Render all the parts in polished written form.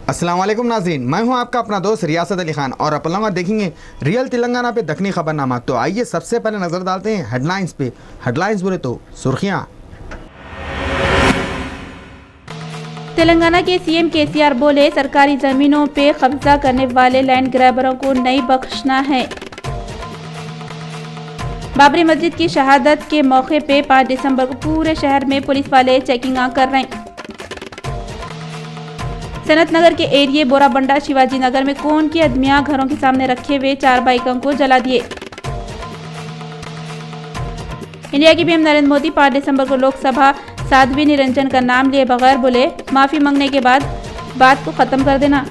अस्सलाम वालेकुम नाज़रीन, मैं हूं आपका अपना दोस्त रियासत अली खान और आप लोग देखेंगे रियल तेलंगाना पे दखनी खबरनामा। तो आइए सबसे पहले नज़र डालते हैं हेडलाइंस पे। हेडलाइंस बोले तो सुर्खियां। तेलंगाना के सीएम केसीआर बोले, सरकारी जमीनों पे कब्जा करने वाले लैंड ग्रैबरों को नहीं बख्शना है। बाबरी मस्जिद की शहादत के मौके पे 5 दिसंबर को पूरे शहर में पुलिस वाले चेकिंग कर रहे हैं। सनत नगर के एरिए बोराबंडा शिवाजी नगर में कौन की आदमियां घरों के सामने रखे हुए 4 बाइकों को जला दिए। इंडिया के पीएम नरेंद्र मोदी 5 दिसंबर को लोकसभा साध्वी निरंजन का नाम लिए बगैर बोले, माफी मांगने के बाद बात को खत्म कर देना।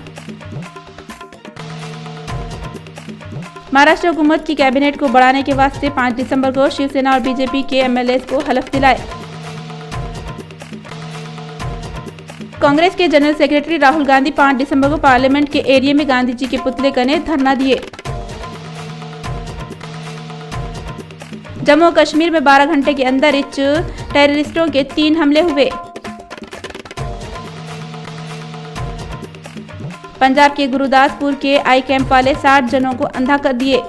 महाराष्ट्र हुकूमत की कैबिनेट को बढ़ाने के वास्ते 5 दिसंबर को शिवसेना और बीजेपी के एमएलए को हलफ दिलाए। कांग्रेस के जनरल सेक्रेटरी राहुल गांधी 5 दिसंबर को पार्लियामेंट के एरिया में गांधी जी के पुतले कने धरना दिए। जम्मू और कश्मीर में 12 घंटे के अंदर टेररिस्टों के 3 हमले हुए। पंजाब के गुरुदासपुर के आई कैंप वाले 60 जनों को अंधा कर दिए।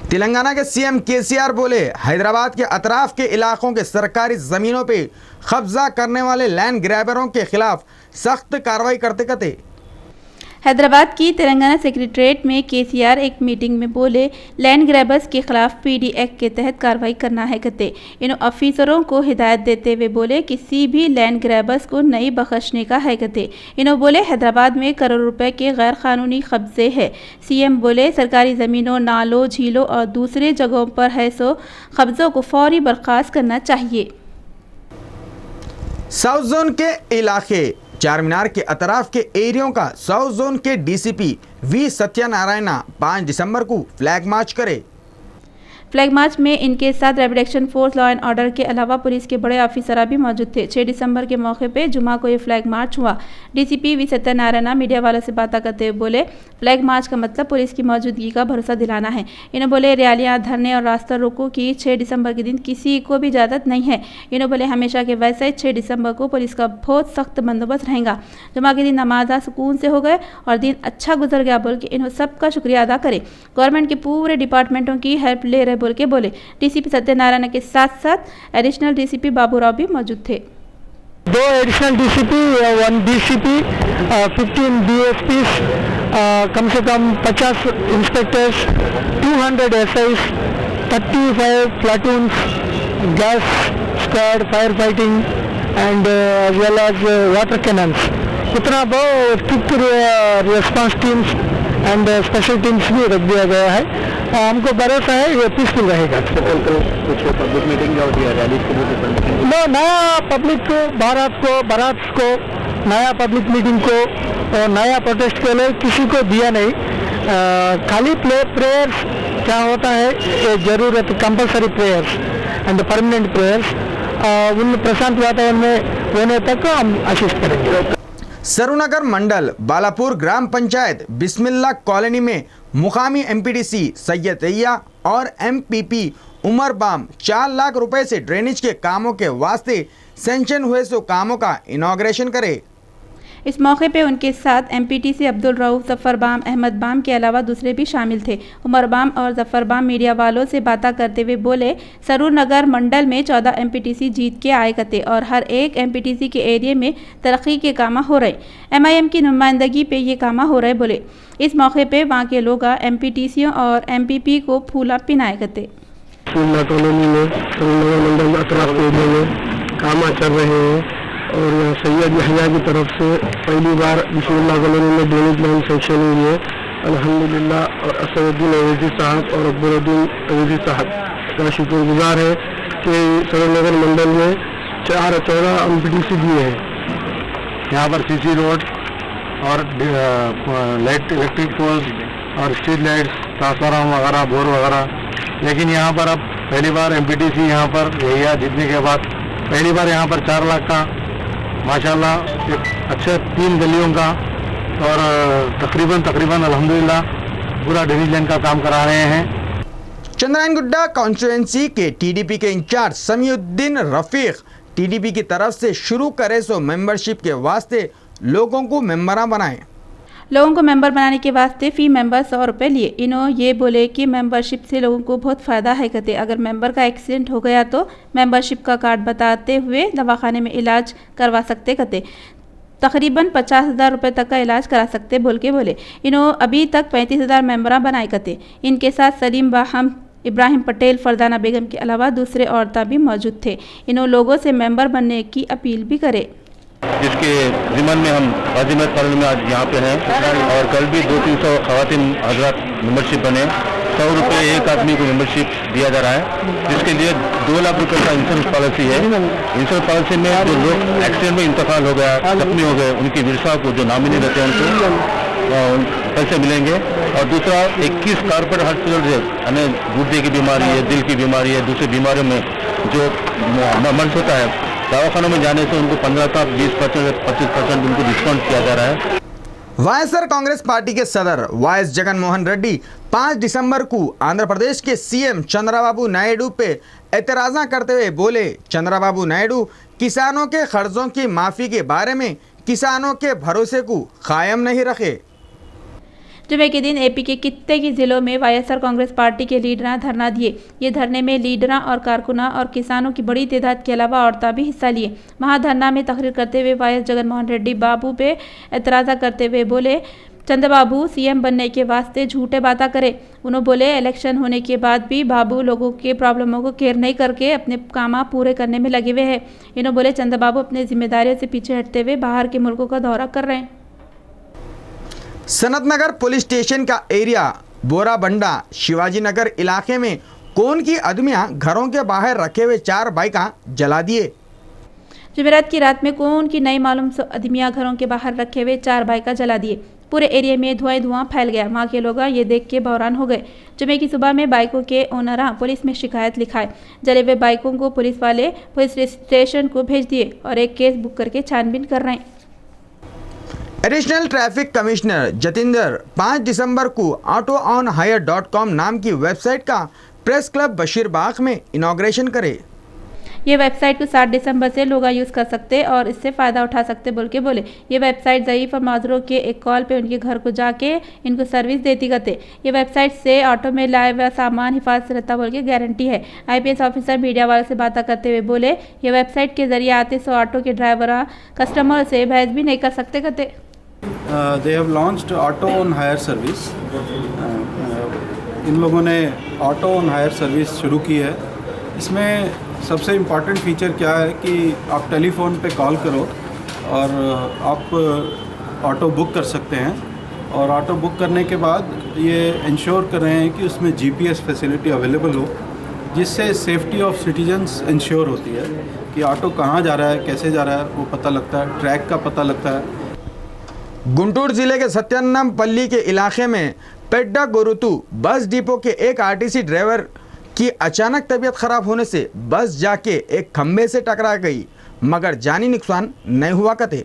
तेलंगाना के सीएम केसीआर बोले, हैदराबाद के अतराफ के इलाकों के सरकारी ज़मीनों पे कब्जा करने वाले लैंड ग्रैबरों के खिलाफ सख्त कार्रवाई करते कहते। हैदराबाद की तेलंगाना सेक्रेटरीट में केसीआर एक मीटिंग में बोले, लैंड ग्रैबर्स के खिलाफ पीडी एक्ट के तहत कार्रवाई करना है कहते। इन ऑफिसरों को हिदायत देते हुए बोले, किसी भी लैंड ग्रैबर्स को नहीं बख्शने का है कहते। इन्होंने बोले, हैदराबाद में करोड़ रुपए के गैर कानूनी कब्जे है। सीएम बोले, सरकारी ज़मीनों, नालों, झीलों और दूसरे जगहों पर है सो कब्जों को फौरी बर्खास्त करना चाहिए। साउथ जोन के इलाके चार मीनार के अतराफ के एरियो का साउथ जोन के डीसीपी वी सत्यनारायणा 5 दिसंबर को फ्लैग मार्च करे। फ्लैग मार्च में इनके साथ rapid action force, law and order के अलावा पुलिस के बड़े ऑफिसर भी मौजूद थे। 6 दिसंबर के मौके पे जुमा को ये फ्लैग मार्च हुआ। डीसीपी वी सत्यनारायणा मीडिया वालों से बात करते हुए बोले, फ्लैग मार्च का मतलब पुलिस की मौजूदगी का भरोसा दिलाना है। इन्होंने बोले, रैलियां, धरने और रास्ता रोको की 6 दिसंबर के दिन किसी को भी इजाज़त नहीं है। इन्होंने बोले, हमेशा के वैसे 6 दिसंबर को पुलिस का बहुत सख्त बंदोबस्त रहेगा। जुमा के दिन नमाजा सुकून से हो गए और दिन अच्छा गुजर गया बोल के इन्होंने सबका शुक्रिया अदा करे। गवर्नमेंट के पूरे डिपार्टमेंटों की हेल्प ले रहे बोल के बोले। डीसीपी सत्यनारायण के साथ साथ एडिशनल डीसीपी बाबूराव भी मौजूद थे। 2 एडिशनल डीसीपी, 1 डीसीपी, 15 डीएसपीस, कम से कम 50 inspectors, 200 SIs, 35 platoons, gas squad, fire fighting and as well as water cannons, इतना बहुत strict response teams and special teams भी रख दिया गया है। हमको भरोसा है ये पीसफुल रहेगा। कुछ पब्लिक मीटिंग होती है, रैली के लिए नया पब्लिक को, बारात को नया पब्लिक मीटिंग को और नया प्रोटेस्ट के लिए किसी को दिया नहीं। खाली प्रेयर्स क्या होता है, ये जरूरत compulsory prayers and permanent prayers उन प्रशांत वातावरण में होने तक हम असिस्ट करेंगे। सरुनगर मंडल बालापुर ग्राम पंचायत बिस्मिल्ला कॉलोनी में मुकामी एमपीडीसी सैयदैया और एमपीपी उमर बाम 4 लाख रुपए से ड्रेनेज के कामों के वास्ते सैंक्शन हुए सो कामों का इनॉग्रेशन करे। इस मौके पे उनके साथ एमपीटीसी अब्दुल रऊफ, जफर बाम, अहमद बाम के अलावा दूसरे भी शामिल थे। उमर बाम और जफर बाम मीडिया वालों से बातें करते हुए बोले, सरूर नगर मंडल में 14 एमपीटीसी जीत के आए करते और हर एक एमपीटीसी के एरिया में तरक्की के काम हो रहे। एमआईएम की नुमाइंदगी पे ये काम हो रहे बोले। इस मौके पे वहाँ के लोग एमपीटीसियों और एमपीपी को फूला पिनाए करते। कॉलोनी में मंडल अतराफ एरिया में काम चल रहे हैं और सैयद यहया की तरफ से पहली बार बिस्मिल्लाह कॉलोनी में ड्रेनेज लाइन सेक्शन हुई है अल्हम्दुलिल्लाह। और असदुद्दीन अवैधी साहब और अकबरुद्दीन अवैधी साहब का शुक्रगुजार है कि सरुनगर मंडल में 14 एमपीटीसी दिए हैं। यहाँ पर सीसी रोड और लाइट, इलेक्ट्रिक पोल्स और स्ट्रीट लाइट्स, ट्रांसफार्मर वगैरह, बोर वगैरह। लेकिन यहाँ पर अब पहली बार एमपीटीसी यहाँ पर यहया जीतने के बाद पहली बार यहाँ पर 4 लाख का माशाल्लाह एक अच्छे 3 गलियों का और तकरीबन अल्हम्दुलिल्लाह पूरा ड्रेनेज लाइन का काम करा रहे हैं। चंद्रायन गुड्डा कॉन्स्टिट्यूएंसी के टीडीपी के इंचार्ज समीउद्दीन रफीक टीडीपी की तरफ से शुरू करे सो मेंबरशिप के वास्ते लोगों को मेंबरा बनाएं। लोगों को मेंबर बनाने के वास्ते फ़ी मेंबर 100 रुपये लिए। इन्हों ये बोले कि मेंबरशिप से लोगों को बहुत फ़ायदा है कहते। अगर मेंबर का एक्सीडेंट हो गया तो मेंबरशिप का कार्ड बताते हुए दवाखाने में इलाज करवा सकते कहते। तकरीबन 50,000 रुपये तक का इलाज करा सकते बोल के बोले। इन्हों अभी तक 35,000 मेंबरा बनाए कहते। इनके साथ सलीम बाहम, इब्राहिम पटेल, फरदाना बेगम के अलावा दूसरे औरतें भी मौजूद थे। इन्हों लोगों से मेंबर बनने की अपील भी करे। जिसके ज़िम्मन में हम गाजीपुर कॉलोनी में आज यहाँ पे हैं और कल भी 200-300 खवातीन हजरात मेंबरशिप बने। 100 रुपये एक आदमी को मेंबरशिप दिया जा रहा है, जिसके लिए 2 लाख रुपए का इंश्योरेंस पॉलिसी है। इंश्योरेंस पॉलिसी में जो लोग एक्सीडेंट में इंतकाल हो गया, जख्मी हो गए, उनकी विरसा को जो नॉमिनी रहते हैं उनको पैसे मिलेंगे। और दूसरा 21 कॉर्पोरेट हॉस्पिटल यानी गुर्दे की बीमारी है, दिल की बीमारी है, दूसरी बीमारियों में जो मर्ज होता है, दवाखानों में जाने से उनको 15 का 20% 25% उनको डिस्काउंट किया जा रहा है। वाईएसआर कांग्रेस पार्टी के सदर वाईएस जगन मोहन रेड्डी 5 दिसंबर को आंध्र प्रदेश के सीएम चंद्रबाबू नायडू पे एतराज़ा करते हुए बोले, चंद्रबाबू नायडू किसानों के कर्जों की माफ़ी के बारे में किसानों के भरोसे को कायम नहीं रखे। जुमे के दिन एपी के कितने की जिलों में वाईएसआर कांग्रेस पार्टी के लीडर धरना दिए। ये धरने में लीडर और कारकुना और किसानों की बड़ी तादाद के अलावा औरतें भी हिस्सा लिए। वहां धरना में तकरीर करते हुए वाईएस जगन मोहन रेड्डी बाबू पे एतराज़ा करते हुए बोले, चंद्रबाबू सीएम बनने के वास्ते झूठे बातें करे। उन्होंने बोले इलेक्शन होने के बाद भी बाबू लोगों के प्रॉब्लमों को केयर नहीं करके अपने काम पूरे करने में लगे हुए हैं। इन्होंने बोले चंद्रबाबू अपने जिम्मेदारियों से पीछे हटते हुए बाहर के मुल्कों का दौरा कर रहे हैं। सनतनगर पुलिस स्टेशन का एरिया बोराबंडा शिवाजी नगर इलाके में कौन की आदमियां घरों के बाहर रखे हुए 4 बाइक जला दिए। जुमेरात की रात में कौन की नई मालूम सो आदमियां घरों के बाहर रखे हुए 4 बाइक जला दिए। पूरे एरिया में धुआं फैल गया। वहाँ के लोग ये देख के बहरान हो गए। जुमे की सुबह में बाइकों के ओनर पुलिस में शिकायत लिखाए। जले हुए बाइकों को पुलिस वाले पुलिस स्टेशन को भेज दिए और एक केस बुक करके छानबीन कर रहे हैं। एडिशनल ट्रैफिक कमिश्नर जतिंदर 5 दिसंबर को AutoOnHire.com नाम की वेबसाइट का प्रेस क्लब बशीरबाग में इनॉग्रेशन करे। ये वेबसाइट को 7 दिसंबर से लोग यूज़ कर सकते और इससे फ़ायदा उठा सकते बोल के बोले। ये वेबसाइट ज़ईफ़ और माजरों के एक कॉल पे उनके घर को जाके इनको सर्विस देती करते। ये वेबसाइट से ऑटो में लाए हुआ सामान हिफाजत रहता बोल के गारंटी है। IPS ऑफिसर मीडिया वालों से बात करते हुए बोले, ये वेबसाइट के ज़रिए आते सो ऑटो के ड्राइवर कस्टमर से बहस भी नहीं कर सकते करते। They have launched Auto on Hire service. इन लोगों ने ऑटो ऑन हायर सर्विस शुरू की है। इसमें सबसे इम्पॉर्टेंट फीचर क्या है कि आप टेलीफोन पे कॉल करो और आप ऑटो बुक कर सकते हैं। और ऑटो बुक करने के बाद ये इंश्योर कर रहे हैं कि उसमें GPS फैसिलिटी अवेलेबल हो, जिससे सेफ्टी ऑफ सिटीजन्स इंश्योर होती है कि ऑटो कहाँ जा रहा है, कैसे जा रहा है, वो पता लगता है, ट्रैक का पता लगता है। गुंटूर जिले के सत्यन्नमपल्ली के इलाके में पेड्डा गुरुतु बस डिपो के एक आरटीसी ड्राइवर की अचानक तबीयत खराब होने से बस जाके एक खंबे से टकरा गई, मगर जानी नुकसान नहीं हुआ कते।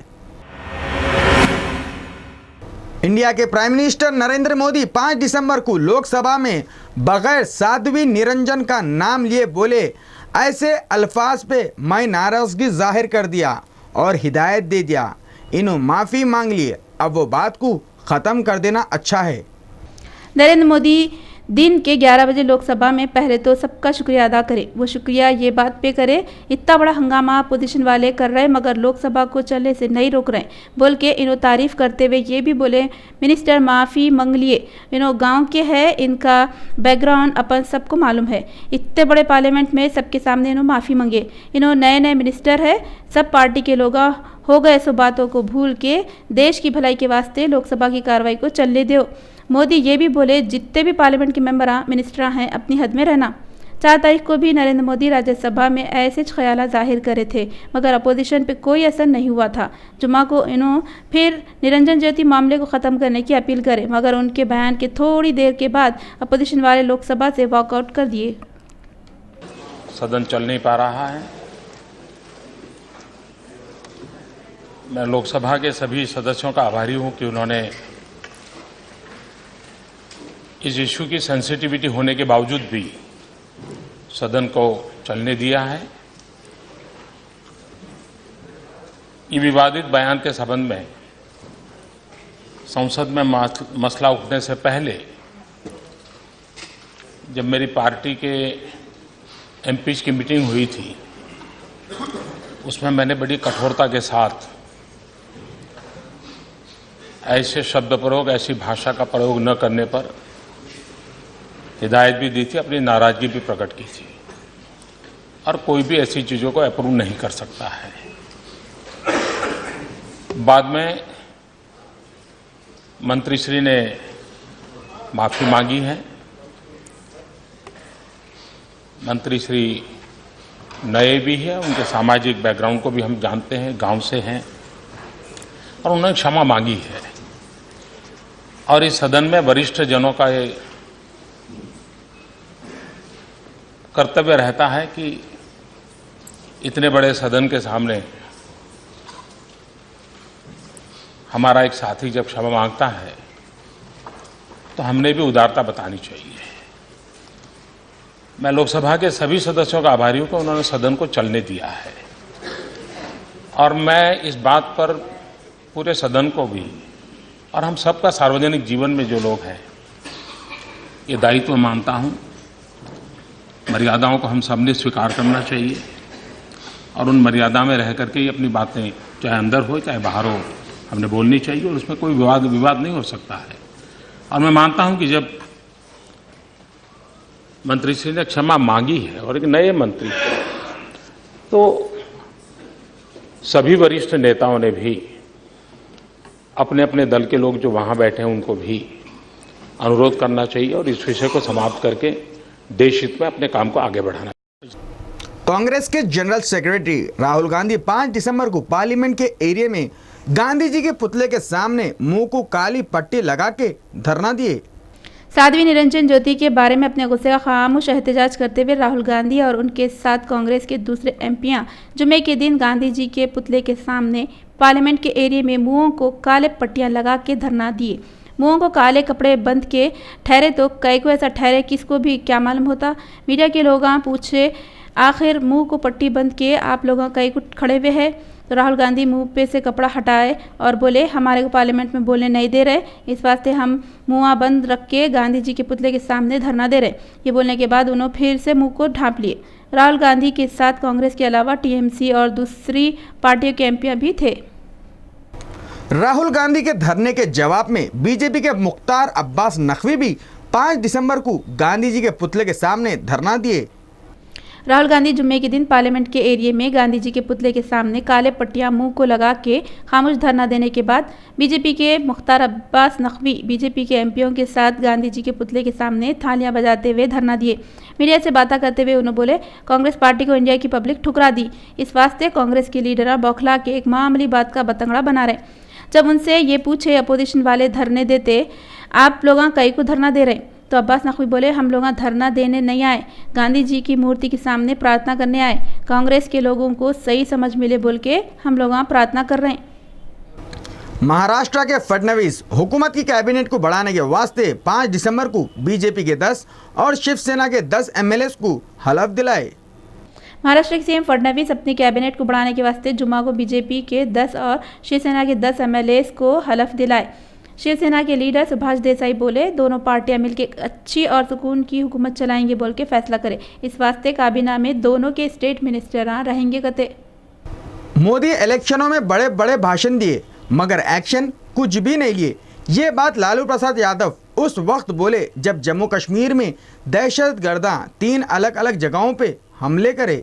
इंडिया के प्राइम मिनिस्टर नरेंद्र मोदी 5 दिसंबर को लोकसभा में बगैर साध्वी निरंजन का नाम लिए बोले, ऐसे अल्फाज पे मैं नाराजगी जाहिर कर दिया और हिदायत दे दिया, इन्हों माफ़ी मांग लिए, अब वो बात को ख़त्म कर देना अच्छा है। नरेंद्र मोदी दिन के 11 बजे लोकसभा में पहले तो सबका शुक्रिया अदा करे। वो शुक्रिया ये बात पे करे, इतना बड़ा हंगामा अपोजिशन वाले कर रहे मगर लोकसभा को चलने से नहीं रोक रहे बोल के इन्हों तारीफ़ करते हुए ये भी बोले, मिनिस्टर माफ़ी मांग लिए, इन्हों गांव के है, इनका बैकग्राउंड अपन सबको मालूम है। इतने बड़े पार्लियामेंट में सबके सामने इन्हों माफ़ी मांगे। इन्हों नए मिनिस्टर है, सब पार्टी के लोग हो गए सो बातों को भूल के देश की भलाई के वास्ते लोकसभा की कार्रवाई को चलने दो। मोदी ये भी बोले, जितने भी पार्लियामेंट के मेंबर मिनिस्टर हैं अपनी हद में रहना। 4 तारीख को भी नरेंद्र मोदी राज्यसभा में ऐसे ख्याल जाहिर करे थे मगर अपोजिशन पे कोई असर नहीं हुआ था। जुमा को इन्हों फिर निरंजन ज्योति मामले को ख़त्म करने की अपील करे मगर उनके बयान के थोड़ी देर के बाद अपोजिशन वाले लोकसभा से वॉकआउट कर दिए। सदन चल नहीं पा रहा है। मैं लोकसभा के सभी सदस्यों का आभारी हूं कि उन्होंने इस इशू की सेंसिटिविटी होने के बावजूद भी सदन को चलने दिया है। ये विवादित बयान के संबंध में संसद में मसला उठने से पहले जब मेरी पार्टी के एमपीज की मीटिंग हुई थी, उसमें मैंने बड़ी कठोरता के साथ ऐसे शब्द प्रयोग, ऐसी भाषा का प्रयोग न करने पर हिदायत भी दी थी, अपनी नाराजगी भी प्रकट की थी। और कोई भी ऐसी चीज़ों को अप्रूव नहीं कर सकता है। बाद में मंत्री श्री ने माफ़ी मांगी है। मंत्री श्री नए भी हैं, उनके सामाजिक बैकग्राउंड को भी हम जानते हैं, गांव से हैं, और उन्होंने क्षमा मांगी है। और इस सदन में वरिष्ठ जनों का ये कर्तव्य रहता है कि इतने बड़े सदन के सामने हमारा एक साथी जब क्षमा मांगता है तो हमने भी उदारता बतानी चाहिए। मैं लोकसभा के सभी सदस्यों का आभारी हूं कि उन्होंने सदन को चलने दिया है, और मैं इस बात पर पूरे सदन को भी और हम सबका सार्वजनिक जीवन में जो लोग हैं ये दायित्व मानता हूं। मर्यादाओं को हम सबने स्वीकार करना चाहिए और उन मर्यादा में रह करके ही अपनी बातें चाहे अंदर हो चाहे बाहर हो हमने बोलनी चाहिए, और उसमें कोई विवाद नहीं हो सकता है। और मैं मानता हूं कि जब मंत्री श्री ने क्षमा मांगी है और एक नए मंत्री, तो सभी वरिष्ठ नेताओं ने भी अपने अपने दल के लोग जो वहां बैठे हैं उनको भी अनुरोध करना चाहिए और इस विषय को समाप्त करके देश हित में अपने काम को आगे बढ़ाना। कांग्रेस के जनरल सेक्रेटरी राहुल गांधी 5 दिसंबर को पार्लियामेंट के एरिया में गांधी जी के पुतले के सामने मुंह को काली पट्टी लगा के धरना दिए। साध्वी निरंजन ज्योति के बारे में अपने गुस्से का खामोश एहतजाज करते हुए राहुल गांधी और उनके साथ कांग्रेस के दूसरे एमपियां जुमे के दिन गांधी जी के पुतले के सामने पार्लियामेंट के एरिया में मुंहों को काले पट्टियां लगा के धरना दिए। मुंहों को काले कपड़े बंद के ठहरे तो कई को ऐसा ठहरे, किसको भी क्या मालूम होता। मीडिया के लोग पूछे आखिर मुंह को पट्टी बंद किए आप लोग कई को खड़े हुए हैं। तो राहुल गांधी मुंह पे से कपड़ा हटाए और बोले हमारे को पार्लियामेंट में बोलने नहीं दे रहे, इस वास्ते हम मुंह बंद रख के गांधी जी के पुतले के सामने धरना दे रहे। ये बोलने के बाद उन्होंने फिर से मुंह को ढांप लिए। राहुल गांधी के साथ कांग्रेस के अलावा टीएमसी और दूसरी पार्टियों के एमपी भी थे। राहुल गांधी के धरने के जवाब में बीजेपी के मुख्तार अब्बास नकवी भी 5 दिसंबर को गांधी जी के पुतले के सामने धरना दिए। राहुल गांधी जुम्मे के दिन पार्लियामेंट के एरिया में गांधी जी के पुतले के सामने काले पट्टियां मुंह को लगा के खामोश धरना देने के बाद बीजेपी के मुख्तार अब्बास नकवी बीजेपी के एमपियों के साथ गांधी जी के पुतले के सामने थालियां बजाते हुए धरना दिए। मीडिया से बातें करते हुए उन्होंने बोले कांग्रेस पार्टी को इंडिया की पब्लिक ठुकरा दी, इस वास्ते कांग्रेस के लीडर बौखला के एक मामूली बात का बतंगड़ा बना रहे। जब उनसे ये पूछे अपोजिशन वाले धरने देते आप लोग कई को धरना दे रहे, तो अब्बास नकवी बोले हम लोग धरना देने नहीं आए, गांधी जी की मूर्ति के सामने प्रार्थना करने आए। कांग्रेस के लोगों को सही समझ मिले बोल के हम लोग प्रार्थना कर रहे हैं। महाराष्ट्र के फडणवीस हुकूमत की कैबिनेट को बढ़ाने के वास्ते 5 दिसंबर को बीजेपी के 10 और शिवसेना के 10 एमएलए को हलफ दिलाए। महाराष्ट्र के सीएम फडणवीस अपनी कैबिनेट को बढ़ाने के वास्ते जुम्मा को बीजेपी के 10 और शिवसेना के 10 एमएलए को हलफ दिलाए। शिवसेना के लीडर सुभाष देसाई बोले दोनों पार्टियां मिलकर अच्छी और सुकून की हुकूमत चलाएंगे बोल के फैसला करे, इस वास्ते काबीना में दोनों के स्टेट मिनिस्टर रहेंगे कते। मोदी इलेक्शनों में बड़े बड़े भाषण दिए मगर एक्शन कुछ भी नहीं लिए। ये बात लालू प्रसाद यादव उस वक्त बोले जब जम्मू कश्मीर में दहशतगर्दा 3 अलग अलग जगहों पे हमले करे।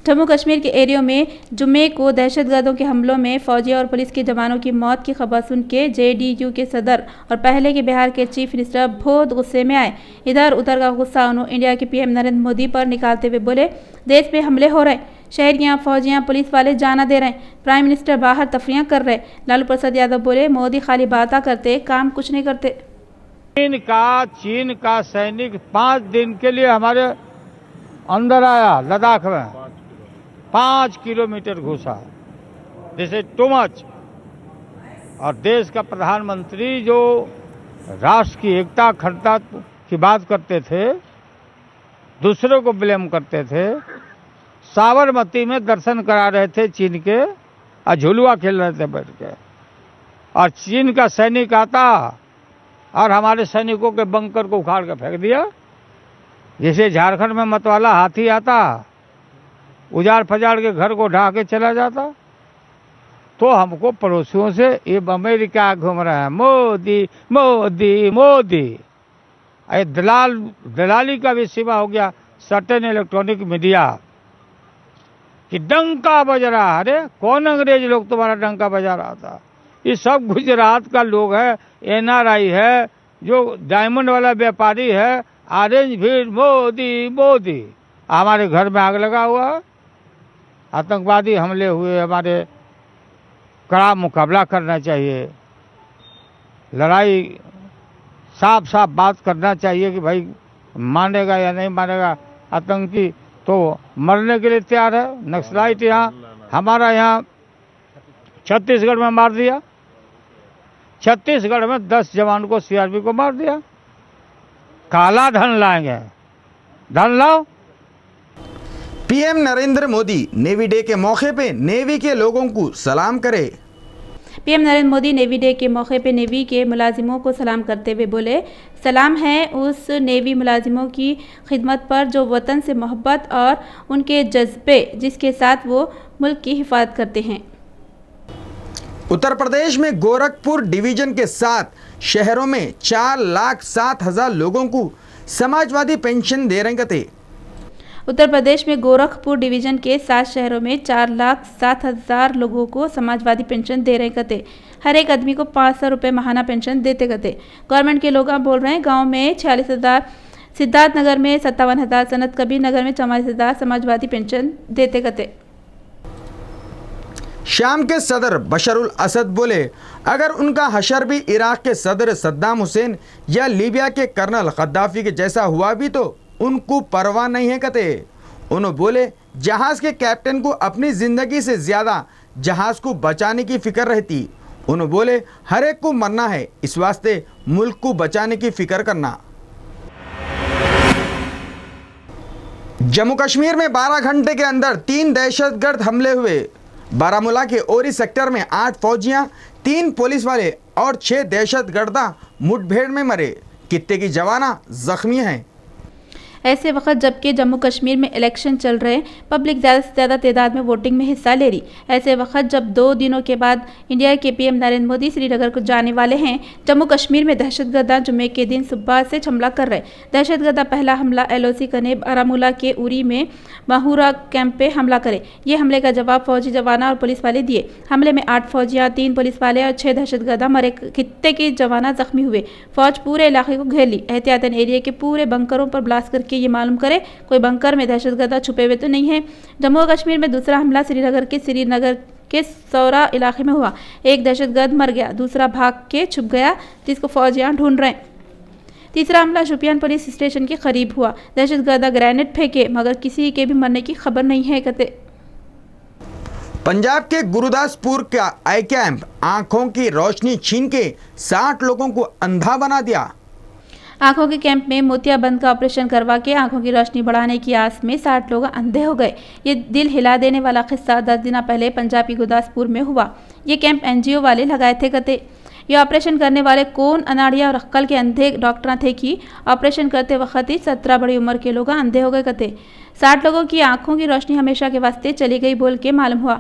जम्मू कश्मीर के एरियो में जुम्मे को दहशतगर्दों के हमलों में फौजी और पुलिस के जवानों की मौत की खबर सुन के जेडीयू के सदर और पहले के बिहार के चीफ मिनिस्टर बहुत गुस्से में आए। इधर उधर का गुस्सा उन्होंने इंडिया के पीएम नरेंद्र मोदी पर निकालते हुए बोले देश में हमले हो रहे, शहरियाँ फौजियाँ पुलिस वाले जाना दे रहे, प्राइम मिनिस्टर बाहर तफरियाँ कर रहे। लालू प्रसाद यादव बोले मोदी खाली बातें करते काम कुछ नहीं करते। चीन का सैनिक 5 दिन के लिए हमारे अंदर आया, लद्दाख में 5 किलोमीटर घुसा, दिस इज टू मच। और देश का प्रधानमंत्री जो राष्ट्र की एकता अखंडता की बात करते थे, दूसरों को ब्लेम करते थे, साबरमती में दर्शन करा रहे थे चीन के, और झुलुआ खेल रहे थे बैठ के। और चीन का सैनिक आता और हमारे सैनिकों के बंकर को उखाड़ के फेंक दिया। जैसे झारखंड में मतवाला हाथी आता, उजाड़ फजाड़ के घर को ढा के चला जाता। तो हमको पड़ोसियों से ये अमेरिका घूम रहा है, मोदी मोदी मोदी। ये दलाली का भी सीमा हो गया सर्टेन इलेक्ट्रॉनिक मीडिया कि डंका बज रहा है। अरे कौन अंग्रेज लोग तुम्हारा डंका बजा रहा था? ये सब गुजरात का लोग है, NRI है, जो डायमंड वाला व्यापारी है। ऑरेंज भीड़ मोदी मोदी। हमारे घर में आग लगा हुआ है, आतंकवादी हमले हुए, हमारे कड़ा मुकाबला करना चाहिए। लड़ाई साफ साफ बात करना चाहिए कि भाई मानेगा या नहीं मानेगा। आतंकी तो मरने के लिए तैयार है। नक्सलाइट यहाँ हमारा यहाँ छत्तीसगढ़ में मार दिया। छत्तीसगढ़ में 10 जवान को CRP को मार दिया। काला धन लाएंगे, धन लाओ। PM Narendra Modi navy day के मौके पे नेवी के लोगों को सलाम करे। PM Narendra Modi navy day के मौके पे नेवी के मुलाजिमों को सलाम करते हुए बोले, सलाम है उस नेवी मुलाजिमों की खिदमत पर जो वतन से मोहब्बत और उनके जज्बे जिसके साथ वो मुल्क की हिफाजत करते हैं। उत्तर प्रदेश में गोरखपुर डिवीजन के 7 शहरों में 4,07,000 लोगों को समाजवादी पेंशन दे रहे थे। उत्तर प्रदेश में गोरखपुर डिवीजन के 7 शहरों में 4,07,000 लोगों को समाजवादी पेंशन दे रहे थे। हर एक आदमी को 500 रुपये माहाना पेंशन देते थे। गवर्नमेंट के लोग बोल रहे हैं गांव में 46,000, सिद्धार्थनगर में 57,000, सनत कबीर नगर में 44,000 समाजवादी पेंशन देते थे। शाम के सदर बशरुल असद बोले, अगर उनका हशर भी इराक के सदर सद्दाम हुसैन या लीबिया के कर्नल गद्दाफी के जैसा हुआ भी तो उनको परवाह नहीं है कहते। उन्होंने बोले, जहाज के कैप्टन को अपनी जिंदगी से ज्यादा जहाज को बचाने की फिक्र रहती। उन्होंने बोले, हर एक को मरना है, इस वास्ते मुल्क को बचाने की फिक्र करना। जम्मू कश्मीर में 12 घंटे के अंदर 3 दहशतगर्द हमले हुए। बारामूला के ओरी सेक्टर में 8 फौजियां, 3 पुलिस वाले और 6 दहशतगर्दा मुठभेड़ में मरे। कितने की जवाना जख्मी हैं। ऐसे वक्त जबकि जम्मू कश्मीर में इलेक्शन चल रहे, पब्लिक ज़्यादा से ज़्यादा तादाद में वोटिंग में हिस्सा ले रही। ऐसे वक्त जब 2 दिनों के बाद इंडिया के पीएम नरेंद्र मोदी श्रीनगर को जाने वाले हैं, जम्मू कश्मीर में दहशतगर्दा जुम्मे के दिन सुबह से हमला कर रहे। दहशतगर्दा पहला हमला LOC कने बारामूला के उरी में माहूरा कैंप पे हमला करे। ये हमले का जवाब फौजी जवाना और पुलिस वाले दिए। हमले में 8 फौजियाँ, 3 पुलिस वाले और 6 दहशतगर्दा मरे। कितने के जवाना जख्मी हुए। फौज पूरे इलाके को घेर ली। एहतियातन एरिया के पूरे बंकरों पर ब्लास्ट करके ये मालूम करे कोई बंकर में दहशतगर्दा छुपे हुए तो नहीं है। जम्मू और कश्मीर में दूसरा हमला श्रीनगर के सौरा इलाके में हुआ। एक दहशतगर्द मर गया, दूसरा भाग के छुप गया जिसको फौजियां ढूंढ रहे। तीसरा हमला शोपियान पुलिस स्टेशन के करीब हुआ। दहशतगर्दा ग्रेनेड फेंके मगर किसी के भी मरने की खबर नहीं है कहते। पंजाब के गुरुदासपुर का आई कैंप आंखों की रोशनी छीन के 60 लोगों को अंधा बना दिया। आंखों के कैंप में मोतियाबंद का ऑपरेशन करवा के आंखों की रोशनी बढ़ाने की आस में 60 लोग अंधे हो गए। ये दिल हिला देने वाला किस्सा 10 दिन पहले पंजाब के गुरदासपुर में हुआ। ये कैंप NGO वाले लगाए थे कहते। ये ऑपरेशन करने वाले कौन अनाड़िया और अक्कल के अंधे डॉक्टर थे कि ऑपरेशन करते वक्त ही 17 बड़ी उम्र के लोग अंधे हो गए कहते। 60 लोगों की आंखों की रोशनी हमेशा के वास्ते चली गई बोल के मालूम हुआ।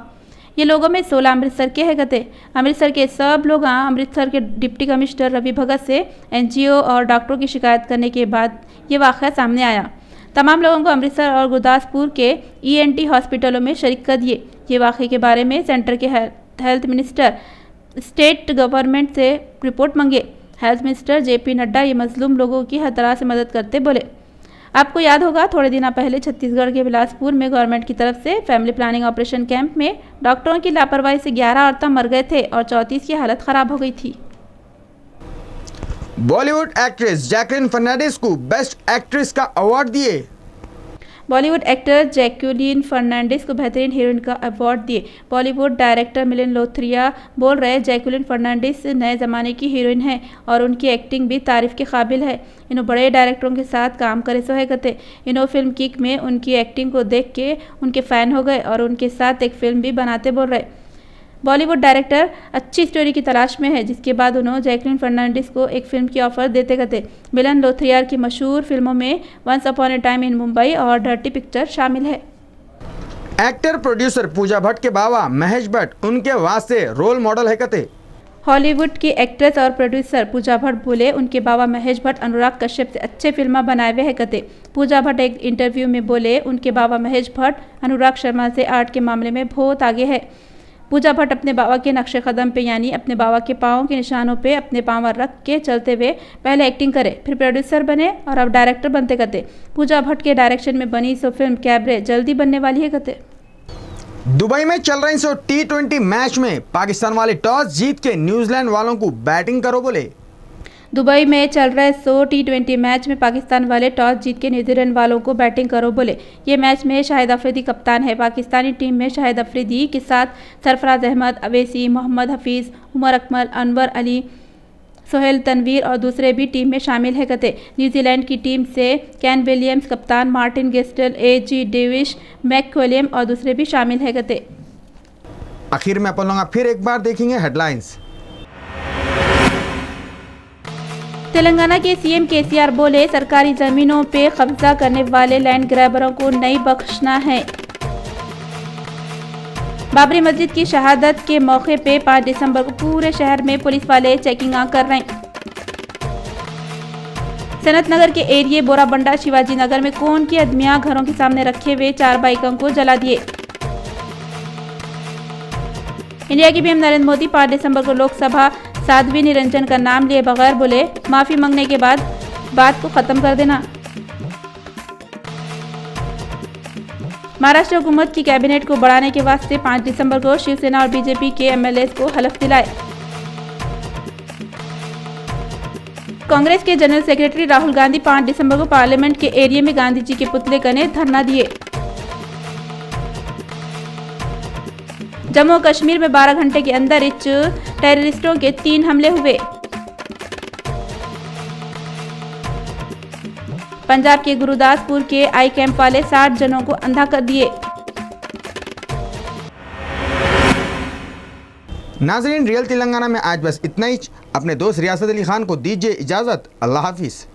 ये लोगों में 16 अमृतसर के है कहते। अमृतसर के सब लोग अमृतसर के डिप्टी कमिश्नर रवि भगत से NGO और डॉक्टरों की शिकायत करने के बाद ये वाक़या सामने आया। तमाम लोगों को अमृतसर और गुरदासपुर के ENT हॉस्पिटलों में शरीक कर दिए। ये वाक़े के बारे में सेंटर के हेल्थ मिनिस्टर स्टेट गवर्नमेंट से रिपोर्ट मांगे। हेल्थ मिनिस्टर JP नड्डा ये मजलूम लोगों की हर तरह से मदद करते बोले। आपको याद होगा थोड़े दिन पहले छत्तीसगढ़ के बिलासपुर में गवर्नमेंट की तरफ से फैमिली प्लानिंग ऑपरेशन कैंप में डॉक्टरों की लापरवाही से 11 औरतें मर गए थे और 34 की हालत खराब हो गई थी। बॉलीवुड एक्ट्रेस जैकलिन फर्नांडिस को बेस्ट एक्ट्रेस का अवार्ड दिए। बॉलीवुड एक्टर जैकुलिन फर्नांडिस को बेहतरीन हीरोइन का अवार्ड दिए। बॉलीवुड डायरेक्टर मिलिंद लोथरिया बोल रहे जैकुलिन फर्नांडिस नए ज़माने की हीरोइन है और उनकी एक्टिंग भी तारीफ के काबिल है। इन्हों बड़े डायरेक्टरों के साथ काम करे सो है कहते। इन्हों फिल्म किक में उनकी एक्टिंग को देख के उनके फ़ैन हो गए और उनके साथ एक फिल्म भी बनाते बोल रहे। बॉलीवुड डायरेक्टर अच्छी स्टोरी की तलाश में है, जिसके बाद उन्होंने जैकलिन फर्नांडिस को एक फिल्म की ऑफर देते गए। मिलन लोथरियार की मशहूर फिल्मों में once upon a time in Mumbai और डर्टी पिक्चर शामिल है। एक्टर प्रोड्यूसर पूजा भट्ट के बाबा महेश भट्ट उनके वास्ते रोल मॉडल है कते। हॉलीवुड की एक्ट्रेस और प्रोड्यूसर पूजा भट्ट बोले उनके बाबा महेश भट्ट अनुराग कश्यप से अच्छे फिल्म बनाए हुए है कते। पूजा भट्ट एक इंटरव्यू में बोले उनके बाबा महेश भट्ट अनुराग शर्मा से आर्ट के मामले में बहुत आगे है। पूजा भट्ट अपने बाबा के नक्शे कदम पे यानी अपने बाबा के पाँव के निशानों पे अपने पाँव रख के चलते हुए पहले एक्टिंग करे, फिर प्रोड्यूसर बने और अब डायरेक्टर बनते कते। पूजा भट्ट के डायरेक्शन में बनी सो फिल्म कैबरे जल्दी बनने वाली है कते। दुबई में चल रही सो T20 मैच में पाकिस्तान वाले टॉस जीत के न्यूजीलैंड वालों को बैटिंग करो बोले। दुबई में चल रहे T20 मैच में पाकिस्तान वाले टॉस जीत के न्यूजीलैंड वालों को बैटिंग करो बोले। ये मैच में शाहिद अफरीदी कप्तान है। पाकिस्तानी टीम में शाहिद अफरीदी के साथ सरफराज अहमद, अवैसी, मोहम्मद हफीज़, उमर अकमल, अनवर अली, सोहेल तनवीर और दूसरे भी टीम में शामिल है कते। न्यूजीलैंड की टीम से कैन विलियम्स कप्तान, मार्टिन गेस्टल, A.G. डेविश, मैकक्विलियम और दूसरे भी शामिल है कते। आखिर में अपन लोग फिर एक बार देखेंगे हेडलाइंस। तेलंगाना के सीएम केसीआर बोले सरकारी जमीनों पे कब्जा करने वाले लैंड ग्रैबरों को नहीं बख्शना है। बाबरी मस्जिद की शहादत के मौके पे 5 दिसंबर को पूरे शहर में पुलिस वाले चेकिंग कर रहे हैं। सनत नगर के एरिए बोराबंडा शिवाजी नगर में कौन की आदमियां घरों के सामने रखे हुए 4 बाइकों को जला दिए। इंडिया के पीएम नरेंद्र मोदी 5 दिसंबर को लोकसभा साध्वी निरंजन का नाम लिए बगैर बोले माफी मांगने के बाद बात को खत्म कर देना। महाराष्ट्र हुकूमत की कैबिनेट को बढ़ाने के वास्ते 5 दिसंबर को शिवसेना और बीजेपी के एमएलए को हलफ दिलाए। कांग्रेस के जनरल सेक्रेटरी राहुल गांधी 5 दिसंबर को पार्लियामेंट के एरिया में गांधी जी के पुतले कने धरना दिए। जम्मू और कश्मीर में 12 घंटे के अंदर टेररिस्टों के 3 हमले हुए। पंजाब के गुरुदासपुर के आई कैंप वाले 60 जनों को अंधा कर दिए। नाजरीन, रियल तेलंगाना में आज बस इतना ही। अपने दोस्त रियासत अली खान को दीजिए इजाजत। अल्लाह हाफिज।